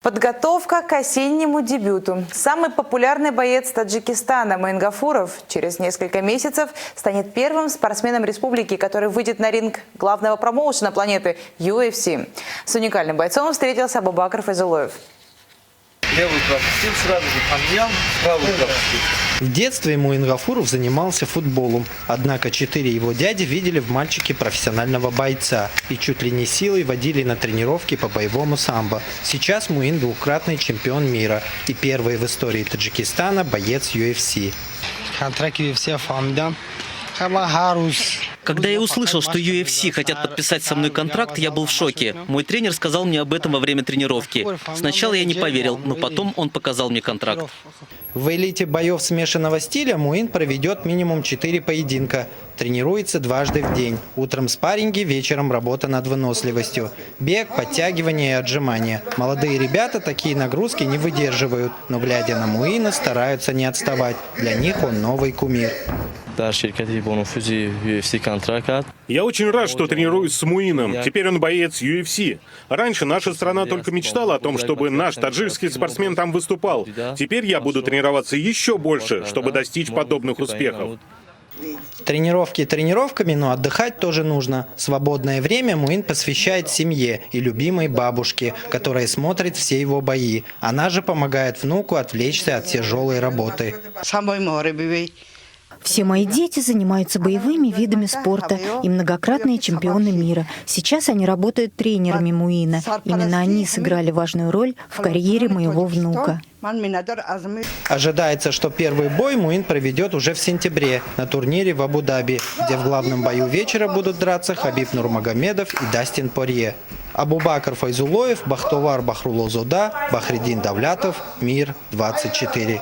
Подготовка к осеннему дебюту. Самый популярный боец Таджикистана Муин Гафуров через несколько месяцев станет первым спортсменом республики, который выйдет на ринг главного промоушена планеты UFC. С уникальным бойцом встретился Абубакр Файзулоев. Левую пропустил сразу же, поменял, правую пропустил. В детстве Муин Гафуров занимался футболом, однако 4 его дяди видели в мальчике профессионального бойца и чуть ли не силой водили на тренировки по боевому самбо. Сейчас Муин двукратный чемпион мира и первый в истории Таджикистана боец UFC. Когда я услышал, что UFC хотят подписать со мной контракт, я был в шоке. Мой тренер сказал мне об этом во время тренировки. Сначала я не поверил, но потом он показал мне контракт. В элите боев смешанного стиля Муин проведет минимум 4 поединка. Тренируется дважды в день. Утром спарринги, вечером работа над выносливостью. Бег, подтягивания и отжимания. Молодые ребята такие нагрузки не выдерживают, но глядя на Муина, стараются не отставать. Для них он новый кумир. Я очень рад, что тренируюсь с Муином. Теперь он боец UFC. Раньше наша страна только мечтала о том, чтобы наш таджикский спортсмен там выступал. Теперь я буду тренироваться еще больше, чтобы достичь подобных успехов. Тренировки тренировками, но отдыхать тоже нужно. Свободное время Муин посвящает семье и любимой бабушке, которая смотрит все его бои. Она же помогает внуку отвлечься от тяжелой работы. Все мои дети занимаются боевыми видами спорта и многократные чемпионы мира. Сейчас они работают тренерами Муина. Именно они сыграли важную роль в карьере моего внука. Ожидается, что первый бой Муин проведет уже в сентябре на турнире в Абу-Даби, где в главном бою вечера будут драться Хабиб Нурмагомедов и Дастин Порье. Абубакр Файзулоев, Бахтовар Бахрулозода, Бахридин Давлятов, Мир 24.